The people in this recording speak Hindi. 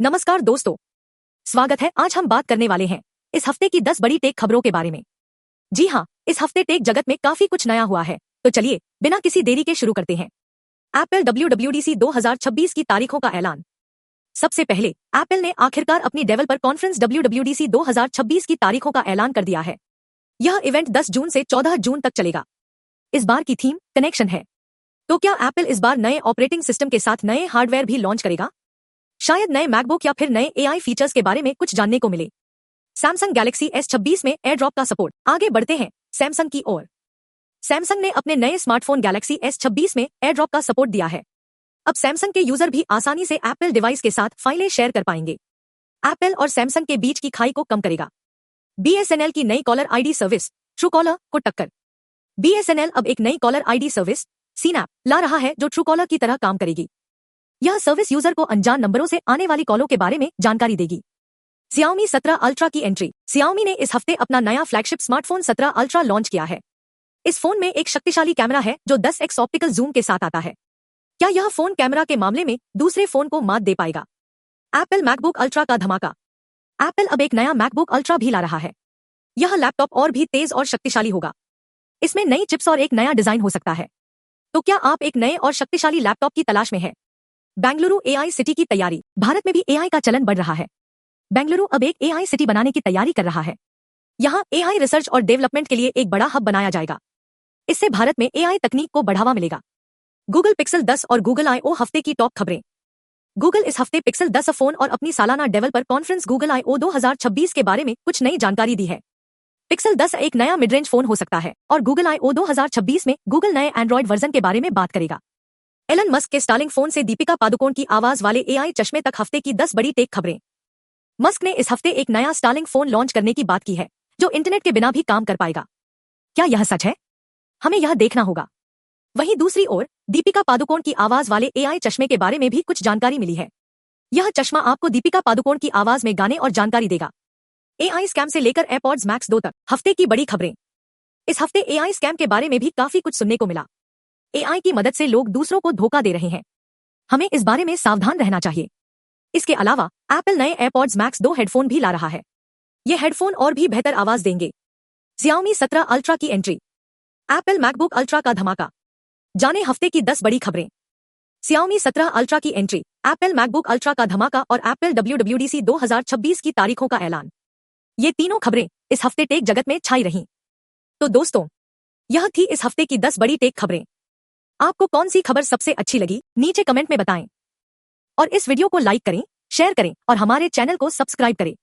नमस्कार दोस्तों, स्वागत है। आज हम बात करने वाले हैं इस हफ्ते की 10 बड़ी टेक खबरों के बारे में। जी हाँ, इस हफ्ते टेक जगत में काफी कुछ नया हुआ है, तो चलिए बिना किसी देरी के शुरू करते हैं। एप्पल WWDC 2026 की तारीखों का ऐलान। सबसे पहले एप्पल ने आखिरकार अपनी डेवलपर कॉन्फ्रेंस WWDC 2026 की तारीखों का ऐलान कर दिया है। यह इवेंट 10 जून से 14 जून तक चलेगा। इस बार की थीम कनेक्शन है। तो क्या एप्पल इस बार नए ऑपरेटिंग सिस्टम के साथ नए हार्डवेयर भी लॉन्च करेगा? शायद नए मैकबुक या फिर नए AI फीचर्स के बारे में कुछ जानने को मिले। सैमसंग गैलेक्सी S26 में एयरड्रॉप का सपोर्ट। आगे बढ़ते हैं सैमसंग की ओर। सैमसंग ने अपने नए स्मार्टफोन गैलेक्सी S26 में एयरड्रॉप का सपोर्ट दिया है। अब सैमसंग के यूजर भी आसानी से एप्पल डिवाइस के साथ फाइलें शेयर कर पाएंगे। एप्पल और सैमसंग के बीच की खाई को कम करेगा। BSNL की नई कॉलर ID सर्विस ट्रूकॉलर को टक्कर। BSNL अब एक नई कॉलर ID सर्विस सीनैप ला रहा है जो ट्रूकॉलर की तरह काम करेगी। यह सर्विस यूजर को अनजान नंबरों से आने वाली कॉलों के बारे में जानकारी देगी। Xiaomi 17 अल्ट्रा की एंट्री। Xiaomi ने इस हफ्ते अपना नया फ्लैगशिप स्मार्टफोन 17 अल्ट्रा लॉन्च किया है। इस फोन में एक शक्तिशाली कैमरा है जो 10x ऑप्टिकल जूम के साथ आता है। क्या यह फोन कैमरा के मामले में दूसरे फोन को मात दे पाएगा? एप्पल मैकबुक अल्ट्रा का धमाका। एप्पल अब एक नया मैकबुक अल्ट्रा भी ला रहा है। यह लैपटॉप और भी तेज और शक्तिशाली होगा। इसमें नई चिप्स और एक नया डिजाइन हो सकता है। तो क्या आप एक नए और शक्तिशाली लैपटॉप की तलाश में हैं? बेंगलुरु AI सिटी की तैयारी। भारत में भी AI का चलन बढ़ रहा है। बेंगलुरु अब एक AI सिटी बनाने की तैयारी कर रहा है। यहाँ AI रिसर्च और डेवलपमेंट के लिए एक बड़ा हब बनाया जाएगा। इससे भारत में AI तकनीक को बढ़ावा मिलेगा। गूगल पिक्सल 10 और गूगल I/O हफ्ते की टॉप खबरें। गूगल इस हफ्ते पिक्सल 10 फोन और अपनी सालाना डेवलपर कॉन्फ्रेंस गूगल I/O 2026 के बारे में कुछ नई जानकारी दी है। पिक्सल 10 एक नया मिड रेंज फोन हो सकता है और गूगल I/O 2026 में गूगल नए एंड्रॉइड वर्जन के बारे में बात करेगा। एलन मस्क के स्टारलिंक फोन से दीपिका पादुकोण की आवाज वाले AI चश्मे तक हफ्ते की 10 बड़ी टेक खबरें। मस्क ने इस हफ्ते एक नया स्टारलिंक फोन लॉन्च करने की बात की है जो इंटरनेट के बिना भी काम कर पाएगा। क्या यह सच है? हमें यह देखना होगा। वहीं दूसरी ओर दीपिका पादुकोण की आवाज वाले AI चश्मे के बारे में भी कुछ जानकारी मिली है। यह चश्मा आपको दीपिका पादुकोण की आवाज में गाने और जानकारी देगा। AI स्कैम से लेकर एयरपॉड्स मैक्स 2 तक हफ्ते की बड़ी खबरें। इस हफ्ते AI स्कैम के बारे में भी काफी कुछ सुनने को मिला। AI की मदद से लोग दूसरों को धोखा दे रहे हैं। हमें इस बारे में सावधान रहना चाहिए। इसके अलावा एप्पल नए एयरपॉड्स मैक्स 2 हेडफोन भी ला रहा है। ये हेडफोन और भी बेहतर आवाज देंगे। Xiaomi 17 अल्ट्रा की एंट्री। एप्पल मैकबुक अल्ट्रा का धमाका। जाने हफ्ते की 10 बड़ी खबरें। Xiaomi 17 अल्ट्रा की एंट्री, एप्पल मैकबुक अल्ट्रा का धमाका और एप्पल WWDC 2026 की तारीखों का ऐलान। ये तीनों खबरें इस हफ्ते टेक जगत में छाई रहीं। तो दोस्तों, यह थी इस हफ्ते की 10 बड़ी टेक खबरें। आपको कौन सी खबर सबसे अच्छी लगी नीचे कमेंट में बताएं और इस वीडियो को लाइक करें, शेयर करें और हमारे चैनल को सब्सक्राइब करें।